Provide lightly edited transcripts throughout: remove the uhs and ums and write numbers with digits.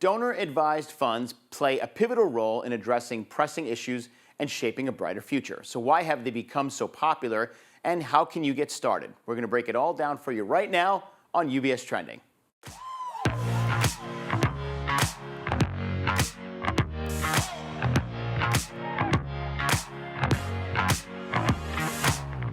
Donor-advised funds play a pivotal role in addressing pressing issues and shaping a brighter future. So why have they become so popular, and how can you get started? We're going to break it all down for you right now on UBS Trending.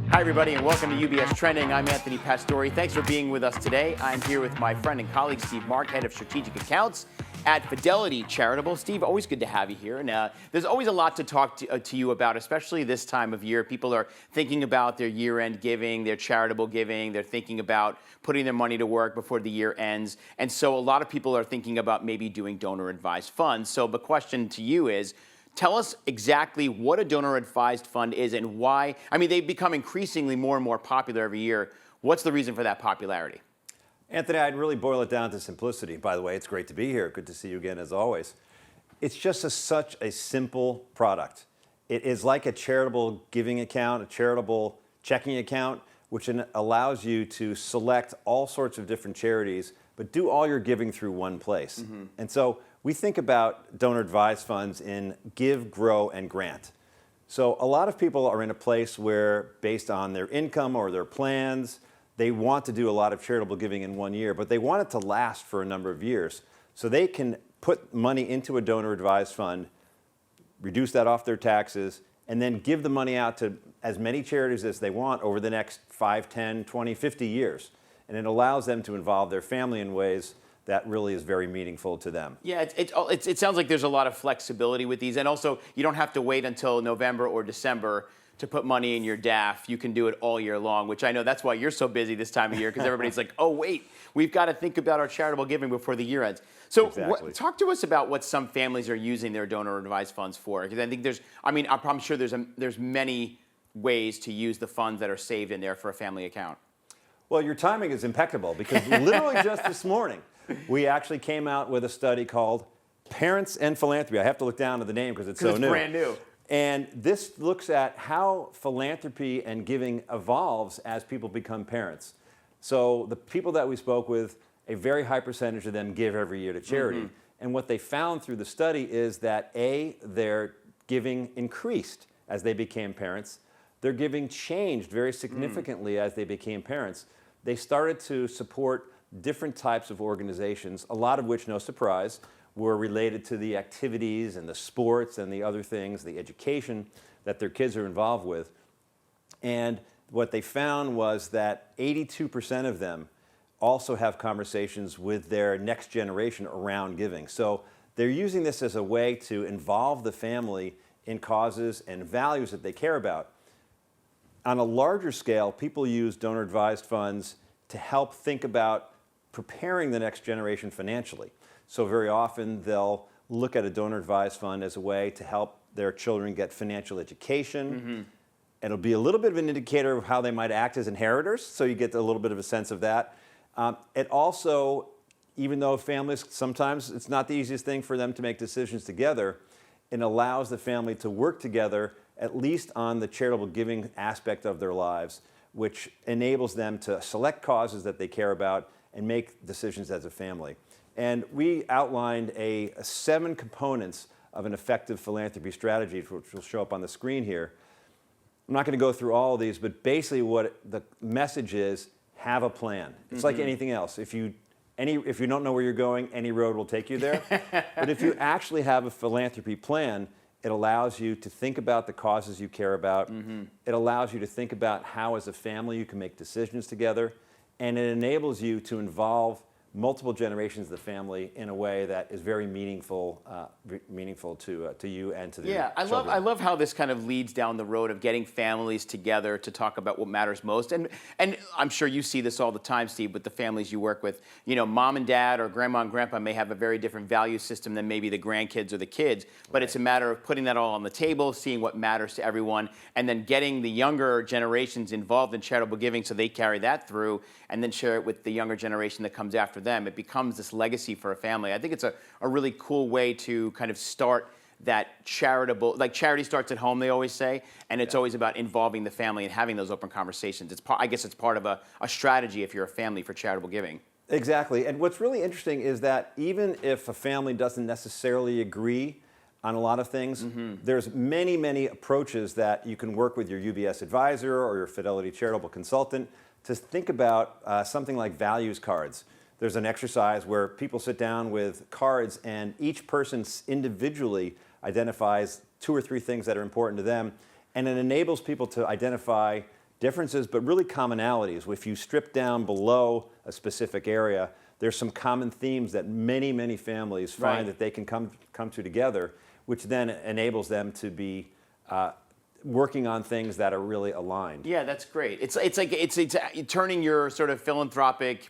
Hi, everybody, and welcome to UBS Trending. I'm Anthony Pastore. Thanks for being with us today. I'm here with my friend and colleague, Steve Mark, Head of Strategic Accounts at Fidelity Charitable. Steve, always good to have you here. And there's always a lot to talk to you about, especially this time of year. People are thinking about their year-end giving, their charitable giving. They're thinking about putting their money to work before the year ends. And so a lot of people are thinking about maybe doing donor-advised funds. So the question to you is, tell us exactly what a donor-advised fund is and why. I mean, they've become increasingly more and more popular every year. What's the reason for that popularity? Anthony, I'd really boil it down to simplicity. By the way, it's great to be here. Good to see you again, as always. It's just such a simple product. It is like a charitable giving account, a charitable checking account, which allows you to select all sorts of different charities, but do all your giving through one place. Mm-hmm. And so we think about donor-advised funds in give, grow, and grant. So a lot of people are in a place where, based on their income or their plans, they want to do a lot of charitable giving in one year, but they want it to last for a number of years. So they can put money into a donor-advised fund, reduce that off their taxes, and then give the money out to as many charities as they want over the next 5, 10, 20, 50 years. And it allows them to involve their family in ways that really is very meaningful to them. Yeah, it sounds like there's a lot of flexibility with these. And also, you don't have to wait until November or December to put money in your DAF. You can do it all year long, which I know that's why you're so busy this time of year, because everybody's like, oh, wait, we've got to think about our charitable giving before the year ends. So exactly. Talk to us about what some families are using their donor-advised funds for. Because I think I'm sure there's many ways to use the funds that are saved in there for a family account. Well, your timing is impeccable, because literally just this morning, we actually came out with a study called Parents and Philanthropy. I have to look down at the name because it's so new. It's brand new. And this looks at how philanthropy and giving evolves as people become parents. So the people that we spoke with, a very high percentage of them give every year to charity. Mm-hmm. And what they found through the study is that their giving increased as they became parents. Their giving changed very significantly as they became parents. They started to support different types of organizations, a lot of which, no surprise, were related to the activities and the sports and the other things, the education that their kids are involved with. And what they found was that 82% of them also have conversations with their next generation around giving. So they're using this as a way to involve the family in causes and values that they care about. On a larger scale, people use donor-advised funds to help think about preparing the next generation financially. So very often they'll look at a donor-advised fund as a way to help their children get financial education. Mm-hmm. It'll be a little bit of an indicator of how they might act as inheritors, so you get a little bit of a sense of that. It also, even though families, sometimes it's not the easiest thing for them to make decisions together, it allows the family to work together, at least on the charitable giving aspect of their lives, which enables them to select causes that they care about and make decisions as a family. And we outlined 7 components of an effective philanthropy strategy, which will show up on the screen here. I'm not going to go through all of these, but basically what the message is, have a plan. It's mm-hmm. like anything else. If you don't know where you're going, any road will take you there. But if you actually have a philanthropy plan, it allows you to think about the causes you care about. Mm-hmm. It allows you to think about how, as a family, you can make decisions together. And it enables you to involve multiple generations of the family in a way that is very meaningful to you and to the children. I love how this kind of leads down the road of getting families together to talk about what matters most. And I'm sure you see this all the time, Steve, with the families you work with. You know, mom and dad or grandma and grandpa may have a very different value system than maybe the grandkids or the kids, but right. It's a matter of putting that all on the table, seeing what matters to everyone, and then getting the younger generations involved in charitable giving so they carry that through and then share it with the younger generation that comes after them. It becomes this legacy for a family. I think it's a really cool way to kind of start that charitable, like charity starts at home, they always say, and it's always about involving the family and having those open conversations. I guess it's part of a strategy if you're a family for charitable giving. Exactly. And what's really interesting is that even if a family doesn't necessarily agree on a lot of things, there's many, many approaches that you can work with your UBS advisor or your Fidelity charitable consultant to think about something like values cards. There's an exercise where people sit down with cards and each person individually identifies 2 or 3 things that are important to them, and it enables people to identify differences but really commonalities. If you strip down below a specific area, there's some common themes that many, many families find that they can come to together, which then enables them to be working on things that are really aligned. Yeah, that's great. It's like it's turning your sort of philanthropic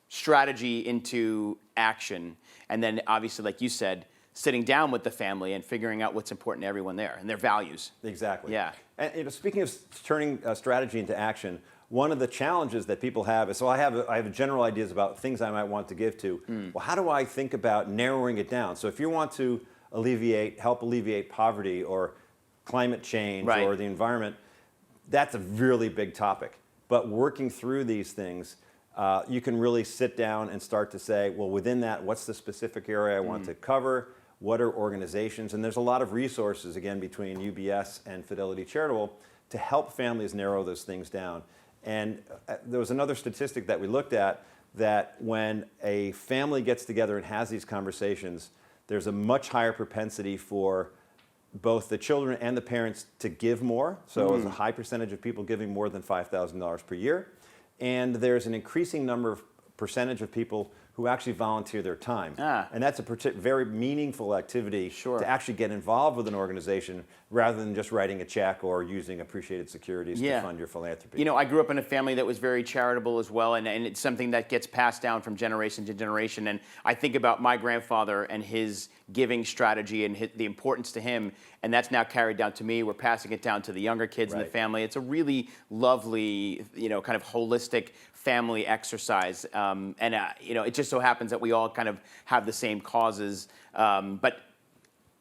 strategy into action, and then obviously, like you said, sitting down with the family and figuring out what's important to everyone there and their values. Exactly. Yeah. And speaking of turning strategy into action, one of the challenges that people have is, so I have general ideas about things I might want to give to. Well, how do I think about narrowing it down? So if you want to help alleviate poverty or climate change or the environment, that's a really big topic. But working through these things, you can really sit down and start to say, well, within that, what's the specific area I want to cover? What are organizations? And there's a lot of resources, again, between UBS and Fidelity Charitable to help families narrow those things down. And there was another statistic that we looked at that when a family gets together and has these conversations, there's a much higher propensity for both the children and the parents to give more. So there's a high percentage of people giving more than $5,000 per year. And there's an increasing percentage of people who actually volunteer their time. And that's a very meaningful activity to actually get involved with an organization rather than just writing a check or using appreciated securities to fund your philanthropy. You know, I grew up in a family that was very charitable as well, and it's something that gets passed down from generation to generation. And I think about my grandfather and his giving strategy and the importance to him, and that's now carried down to me. We're passing it down to the younger kids in the family. It's a really lovely, kind of holistic family exercise. It just so happens that we all kind of have the same causes, but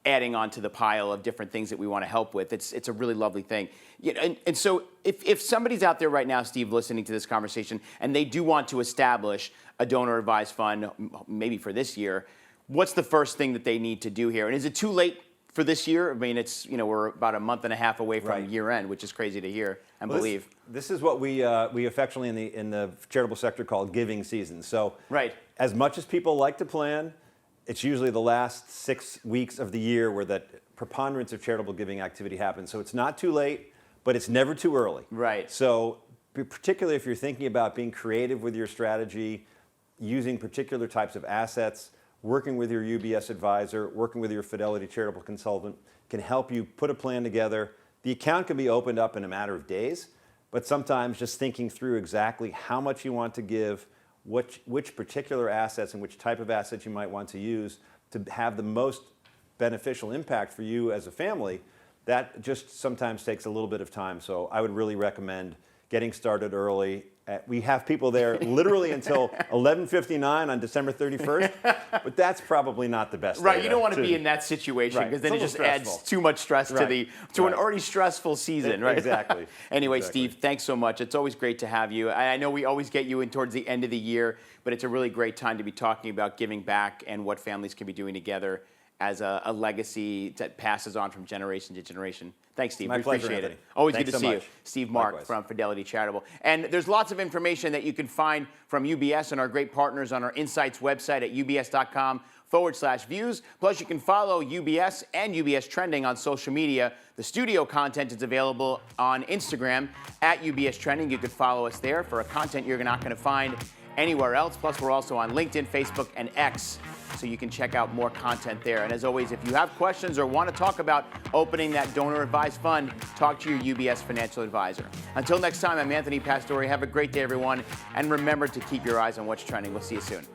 adding on to the pile of different things that we want to help with. It's a really lovely thing. And so if somebody's out there right now, Steve, listening to this conversation, and they do want to establish a donor advised fund, maybe for this year, what's the first thing that they need to do here? And is it too late for this year? I mean, we're about a month and a half away from year end, which is crazy to hear and believe. This is what we affectionately in the charitable sector call giving season. So as much as people like to plan, it's usually the last 6 weeks of the year where the preponderance of charitable giving activity happens. So it's not too late, but it's never too early. So particularly if you're thinking about being creative with your strategy, using particular types of assets, working with your UBS advisor, working with your Fidelity charitable consultant can help you put a plan together. The account can be opened up in a matter of days, but sometimes just thinking through exactly how much you want to give, which particular assets and which type of assets you might want to use to have the most beneficial impact for you as a family, that just sometimes takes a little bit of time. So I would really recommend getting started early. We have people there literally until 11:59 on December 31st, but that's probably not the best. You don't want to be in that situation because then it just adds too much stress to an already stressful season, Exactly. Anyway, Steve, thanks so much. It's always great to have you. I know we always get you in towards the end of the year, but it's a really great time to be talking about giving back and what families can be doing together as a legacy that passes on from generation to generation. Thanks, Steve. My pleasure, appreciate Anthony. it. Always Thanks good to so see much. you. Steve Mark from Fidelity Charitable. And there's lots of information that you can find from UBS and our great partners on our Insights website at ubs.com/views. Plus, you can follow UBS and UBS Trending on social media. The studio content is available on Instagram at UBS Trending. You can follow us there for a content you're not going to find anywhere else. Plus, we're also on LinkedIn, Facebook, and X, so you can check out more content there. And as always, if you have questions or want to talk about opening that donor advised fund, talk to your UBS financial advisor. Until next time, I'm Anthony Pastore. Have a great day, everyone. And remember to keep your eyes on what's trending. We'll see you soon.